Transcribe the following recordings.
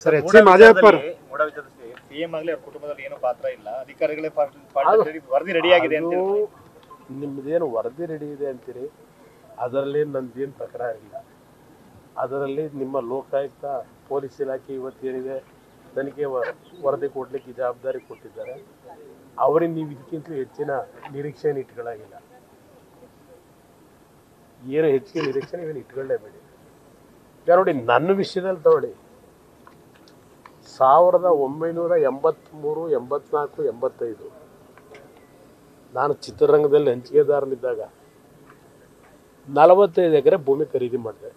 Sir H C ಮಾದೇವಪ್ಪರ್ CM ಆಗಲಿ ಅವ್ರ ಕುಟುಂಬದಲ್ಲಿ ಏನೋ ಪಾತ್ರ ಇಲ್ಲ, ಅಧಿಕಾರಿಗಳೇ ವರದಿ ರೆಡಿ ಆಗಿದೆ ಅಂತ ನಿಮ್ದೇನು ವರದಿ ರೆಡಿ ಇದೆ ಅಂತೀರಿ, ಅದರಲ್ಲಿ ನಂದೇನು ತಕರಾರಿಲ್ಲ. ಅದರಲ್ಲಿ ನಿಮ್ಮ ಲೋಕಾಯುಕ್ತ ಪೊಲೀಸ್ ಇಲಾಖೆ ಇವತ್ತೇನಿದೆ ನನಗೆ ವರದಿ ಕೊಡಲಿಕ್ಕೆ ಜವಾಬ್ದಾರಿ ಕೊಟ್ಟಿದ್ದಾರೆ. ಅವರಿಗೆ ನೀವು ಇದಕ್ಕಿಂತಲೂ ಹೆಚ್ಚಿನ ನಿರೀಕ್ಷೆಯನ್ನು ಇಟ್ಕೊಳ್ಳಾಗಿಲ್ಲ. ಏನು ಹೆಚ್ಚಿಗೆ ನಿರೀಕ್ಷೆ ಏನು ಇಟ್ಕೊಳ್ಳೇಬೇಡಿ. ಈಗ ನೋಡಿ, ನನ್ನ ವಿಷಯದಲ್ಲಿ ತಗೊಳ್ಳಿ, 1983, 84, 85 ನಾನು ಚಿತ್ರರಂಗದಲ್ಲಿ ಹಂಚಿಕೆದಾರನಿದ್ದಾಗ 45 ಎಕರೆ ಭೂಮಿ ಖರೀದಿ ಮಾಡಿದೆ.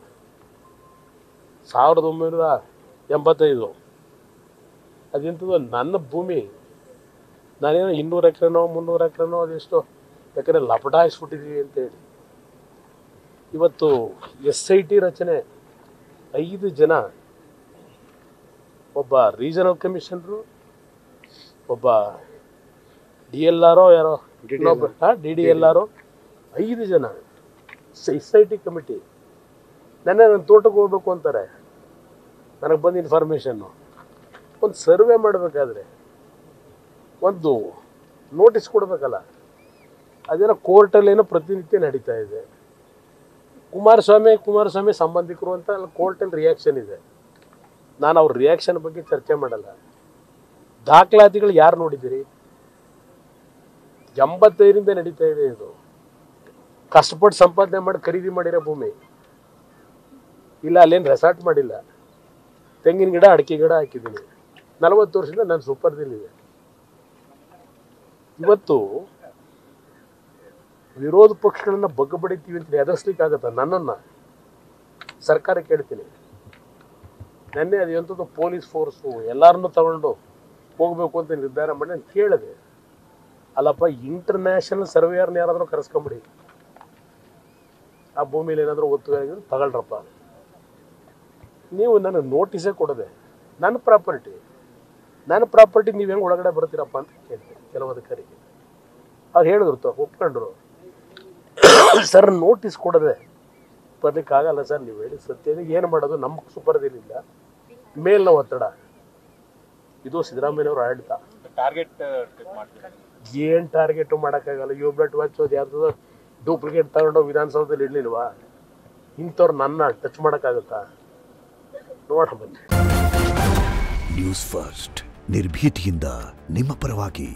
1985 ಅದೆಂಥದ್ದು ನನ್ನ ಭೂಮಿ. ನಾನೇನೋ 200 ಎಕರೆನೋ 300 ಎಕರೆನೋ ಅದೆಷ್ಟೋ ಎಕರೆ ಲಪಟಾಯಿಸ್ಬಿಟ್ಟಿದ್ದೀವಿ ಅಂತೇಳಿ. ಇವತ್ತು SIT ರಚನೆ 5 ಜನ, ಒಬ್ಬ ರೀಜನಲ್ ಕಮಿಷನರು, ಒಬ್ಬ DLRO ಯಾರೋ DDLRO, 5 ಜನ SIT ಕಮಿಟಿ. ನನ್ನ ತೋಟಕ್ಕೆ ಹೋಗ್ಬೇಕು ಅಂತಾರೆ, ನನಗೆ ಬಂದು ಇನ್ಫಾರ್ಮೇಷನ್ನು. ಒಂದು ಸರ್ವೆ ಮಾಡಬೇಕಾದ್ರೆ ಒಂದು ನೋಟಿಸ್ ಕೊಡಬೇಕಲ್ಲ, ಅದೇನೋ ಕೋರ್ಟಲ್ಲೇನೋ ಪ್ರತಿನಿತ್ಯ ನಡೀತಾ ಇದೆ. ಕುಮಾರಸ್ವಾಮಿ ಸಂಬಂಧಿಕರು ಅಂತ ಅಲ್ಲಿ ಕೋರ್ಟಲ್ಲಿ ರಿಯಾಕ್ಷನ್ ಇದೆ. ನಾನು ಅವ್ರ ರಿಯಾಕ್ಷನ್ ಬಗ್ಗೆ ಚರ್ಚೆ ಮಾಡಲ್ಲ. ದಾಖಲಾತಿಗಳು ಯಾರು ನೋಡಿದ್ದೀರಿ? 85ರಿಂದ ನಡೀತಾ ಇದೆ ಇದು. ಕಷ್ಟಪಟ್ಟು ಸಂಪಾದನೆ ಮಾಡಿ ಖರೀದಿ ಮಾಡಿರೋ ಭೂಮಿ ಇಲ್ಲ, ಅಲ್ಲೇನು ರೆಸಾರ್ಟ್ ಮಾಡಿಲ್ಲ. ತೆಂಗಿನ ಗಿಡ, ಅಡಿಕೆ ಗಿಡ ಹಾಕಿದ್ದೀನಿ. 40 ವರ್ಷದಿಂದ ನಾನು ಸೂಪರ್ದಿಲ್ಲಿದೆ. ಇವತ್ತು ವಿರೋಧ ಪಕ್ಷಗಳನ್ನ ಬಗ್ಗಬಡಿತೀವಿ ಅಂತ ಎದುರಿಸ್ಲಿಕ್ಕಾಗತ್ತ? ನನ್ನನ್ನು ಸರ್ಕಾರ ಕೇಳ್ತೀನಿ. ನೆನ್ನೆ ಅದು ಎಂಥದ್ದು ಪೊಲೀಸ್ ಫೋರ್ಸು ಎಲ್ಲರನ್ನೂ ತಗೊಂಡು ಹೋಗ್ಬೇಕು ಅಂತ ನಿರ್ಧಾರ ಮಾಡಿ ನಾನು ಕೇಳಿದೆ. ಅಲ್ಲಪ್ಪ, ಇಂಟರ್ನ್ಯಾಷನಲ್ ಸರ್ವೇಯರ್ನ ಯಾರಾದರೂ ಕರೆಸ್ಕೊಂಬಿಡಿ, ಆ ಭೂಮಿಲಿ ಏನಾದರೂ ಒತ್ತುಗಾಗಿದ್ರೆ ತಗೊಳ್ರಪ್ಪ. ನೀವು ನನಗೆ ನೋಟಿಸೇ ಕೊಡದೆ ನನ್ನ ಪ್ರಾಪರ್ಟಿ ನೀವು ಹೆಂಗೆ ಒಳಗಡೆ ಬರ್ತೀರಪ್ಪ ಅಂತ ಕೇಳ್ತೀನಿ ಕೆಲವು ಅಧಿಕಾರಿಗೆ. ಅವ್ರು ಹೇಳಿದ್ರು, ಒಪ್ಕೊಂಡ್ರು. ಸರ್ ನೋಟಿಸ್ ಕೊಡದೆ ಬರ್ಲಿಕ್ಕಾಗಲ್ಲ ಸರ್, ನೀವು ಹೇಳಿ ಸತ್ಯ. ಏನು ಮಾಡೋದು? ನಮ್ಗೆ ಸುಪರ್ದಿಲ್ಲ, ಮೇಲಿನ ಒತ್ತಡ. ಇದು ಸಿದ್ದರಾಮಯ್ಯನವ್ರ ಆಡಳಿತ. ಏನು ಟಾರ್ಗೆಟು ಮಾಡೋಕ್ಕಾಗಲ್ಲ. ಬ್ಲಡ್ ವಾಚೋದು ಯಾರ್ದು ಡೂಪ್ಲಿಕೇಟ್ ತಗೊಂಡು ವಿಧಾನಸೌಧದಲ್ಲಿ ಇಡಲಿಲ್ವಾ? ಇಂಥವ್ರು ನನ್ನ ಟಚ್ ಮಾಡೋಕ್ಕಾಗುತ್ತಾ? ನೋಡ ಬನ್ನಿ. ನ್ಯೂಸ್ ಫಸ್ಟ್, ನಿರ್ಭೀತಿಯಿಂದ ನಿಮ್ಮ ಪರವಾಗಿ.